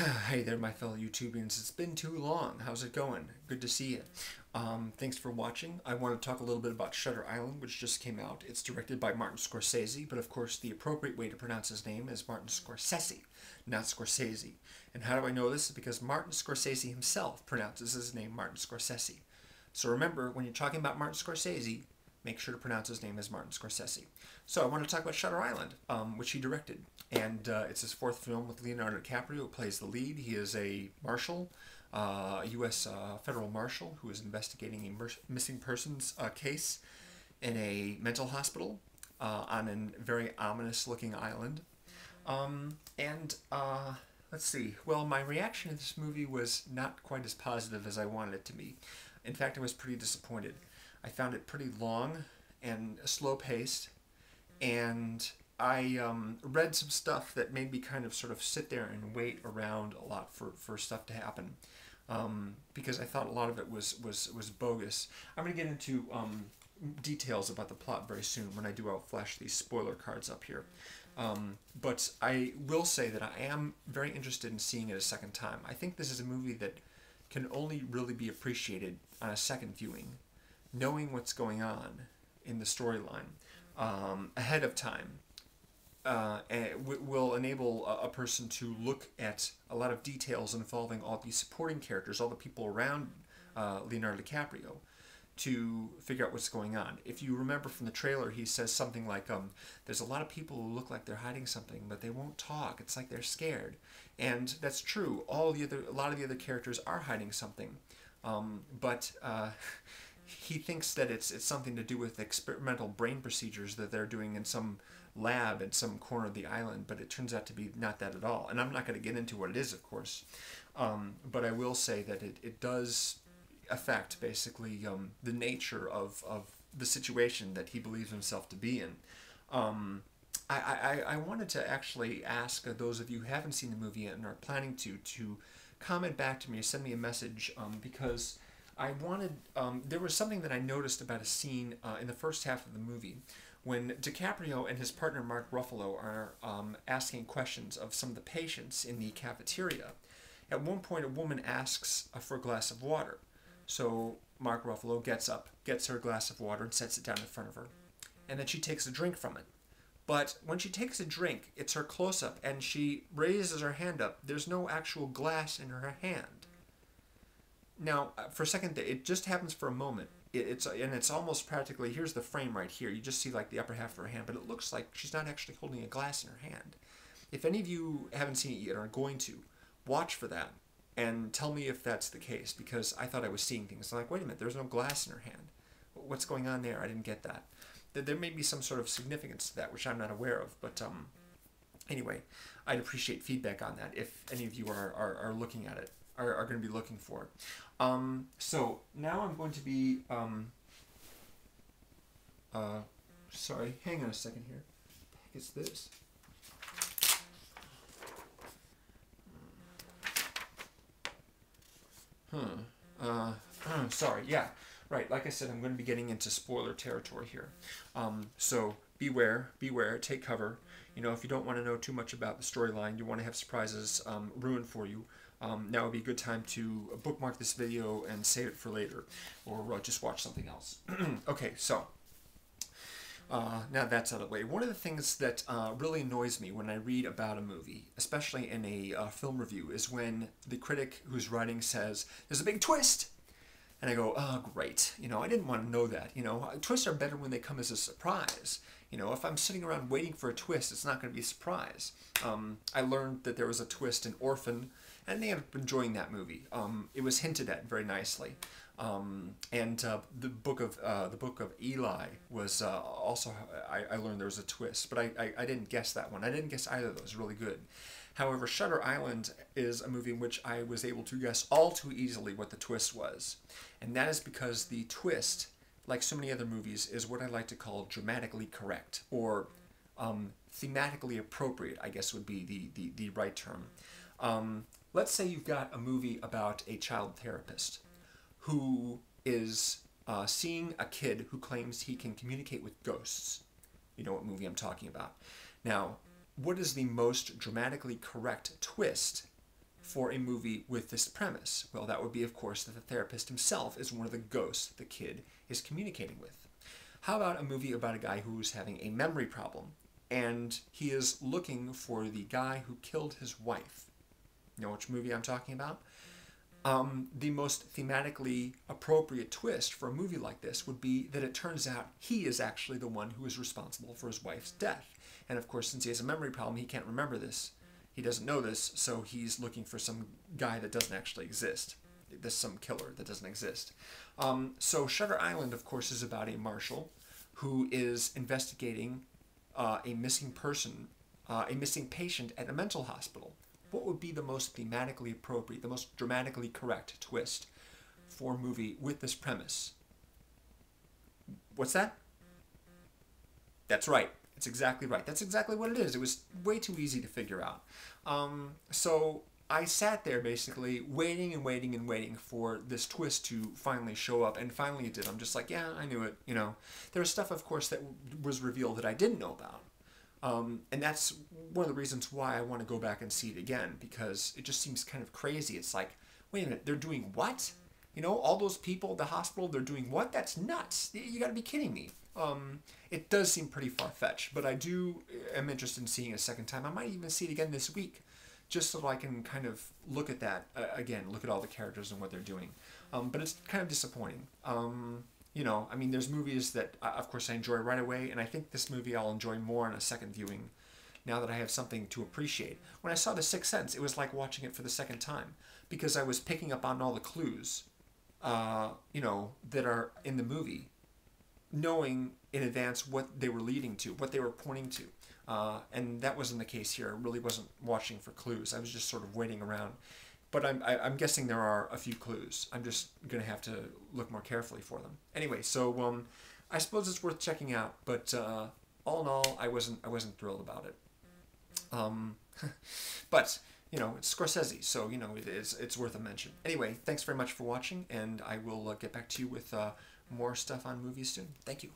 Hey there, my fellow YouTubians. It's been too long. How's it going? Good to see you. Thanks for watching. I want to talk a little bit about Shutter Island, which just came out. It's directed by Martin Scorsese, but of course the appropriate way to pronounce his name is Martin Scorsese, not Scorsese. And how do I know this? Because Martin Scorsese himself pronounces his name Martin Scorsese. So remember, when you're talking about Martin Scorsese, make sure to pronounce his name as Martin Scorsese. So I want to talk about Shutter Island, which he directed. And it's his fourth film with Leonardo DiCaprio, who plays the lead. He is a marshal, a U.S. Federal marshal who is investigating a missing persons case in a mental hospital on a very ominous-looking island. Let's see. Well, my reaction to this movie was not quite as positive as I wanted it to be. In fact, I was pretty disappointed. I found it pretty long and slow-paced, and I read some stuff that made me kind of sort of sit there and wait around a lot for stuff to happen, because I thought a lot of it was bogus. I'm going to get into details about the plot very soon when I do. I'll flash these spoiler cards up here. But I will say that I am very interested in seeing it a second time. I think this is a movie that can only really be appreciated on a second viewing, knowing what's going on in the storyline ahead of time. Will enable a person to look at a lot of details involving all these supporting characters, all the people around Leonardo DiCaprio, to figure out what's going on. If you remember from the trailer, he says something like, there's a lot of people who look like they're hiding something, but they won't talk. It's like they're scared. And that's true. A lot of the other characters are hiding something. But he thinks that it's something to do with experimental brain procedures that they're doing in some lab in some corner of the island, but it turns out to be not that at all. And I'm not going to get into what it is, of course, but I will say that it does affect basically the nature of the situation that he believes himself to be in. I wanted to actually ask those of you who haven't seen the movie yet and are planning to comment back to me or send me a message, because I wanted, there was something that I noticed about a scene in the first half of the movie when DiCaprio and his partner Mark Ruffalo are asking questions of some of the patients in the cafeteria. At one point, a woman asks for a glass of water. So Mark Ruffalo gets up, gets her a glass of water, and sets it down in front of her. And then she takes a drink from it. But when she takes a drink, it's her close-up, and she raises her hand up. There's no actual glass in her hand. Now, for a second, it just happens for a moment. It's almost practically, here's the frame right here. You just see like the upper half of her hand, but it looks like she's not actually holding a glass in her hand. If any of you haven't seen it yet or are going to, watch for that and tell me if that's the case, because I thought I was seeing things. I'm like, wait a minute, there's no glass in her hand. What's going on there? I didn't get that. There may be some sort of significance to that, which I'm not aware of, but anyway, I'd appreciate feedback on that if any of you are looking at it, are going to be looking for it. So now I'm going to be, sorry, hang on a second here. What the heck is this? Sorry, yeah, right, like I said, I'm going to be getting into spoiler territory here. So beware, take cover. You know, if you don't want to know too much about the storyline, you want to have surprises ruined for you, now would be a good time to bookmark this video and save it for later, or just watch something else. Okay, so now that's out of the way. One of the things that really annoys me when I read about a movie, especially in a film review, is when the critic who's writing says, there's a big twist! And I go, oh, great. You know, I didn't want to know that. You know, twists are better when they come as a surprise. You know, if I'm sitting around waiting for a twist, it's not going to be a surprise. I learned that there was a twist in Orphan, and I ended up enjoying that movie. It was hinted at very nicely. The book of Eli was also, I learned there was a twist, but I didn't guess that one. I didn't guess either of those really good. However, Shutter Island is a movie in which I was able to guess all too easily what the twist was. And that is because the twist, like so many other movies, is what I like to call dramatically correct, or thematically appropriate, I guess would be the right term. Let's say you've got a movie about a child therapist who is seeing a kid who claims he can communicate with ghosts. You know what movie I'm talking about. Now, what is the most dramatically correct twist for a movie with this premise? Well, that would be, of course, that the therapist himself is one of the ghosts the kid is communicating with. How about a movie about a guy who's having a memory problem, and he is looking for the guy who killed his wife? You know which movie I'm talking about? The most thematically appropriate twist for a movie like this would be that it turns out he is actually the one who is responsible for his wife's death. And of course, since he has a memory problem, he can't remember this. He doesn't know this, so he's looking for some guy that doesn't actually exist. There's some killer that doesn't exist. So Shutter Island, of course, is about a marshal who is investigating a missing person, a missing patient at a mental hospital. What would be the most thematically appropriate, the most dramatically correct twist for a movie with this premise? What's that? That's right. It's exactly right. That's exactly what it is. It was way too easy to figure out. So I sat there basically waiting and waiting and waiting for this twist to finally show up, and finally it did. I'm just like, yeah, I knew it. You know, there was stuff, of course, that was revealed that I didn't know about. And that's one of the reasons why I want to go back and see it again, because it just seems kind of crazy. It's like, wait a minute, they're doing what? You know, all those people at the hospital, they're doing what? That's nuts. You got to be kidding me. It does seem pretty far-fetched, but I am interested in seeing it a second time. I might even see it again this week, just so I can kind of look at that again, look at all the characters and what they're doing. But it's kind of disappointing. You know, I mean, there's movies that, of course, I enjoy right away, and I think this movie I'll enjoy more on a second viewing now that I have something to appreciate. When I saw The Sixth Sense, it was like watching it for the second time, because I was picking up on all the clues, you know, that are in the movie, knowing in advance what they were leading to, what they were pointing to. And that wasn't the case here. I really wasn't watching for clues. I was just sort of waiting around. But I'm guessing there are a few clues. I'm just going to have to look more carefully for them. Anyway, so I suppose it's worth checking out. But all in all, I wasn't thrilled about it. But you know, it's Scorsese, so you know it's worth a mention. Anyway, thanks very much for watching, and I will get back to you with more stuff on movies soon. Thank you.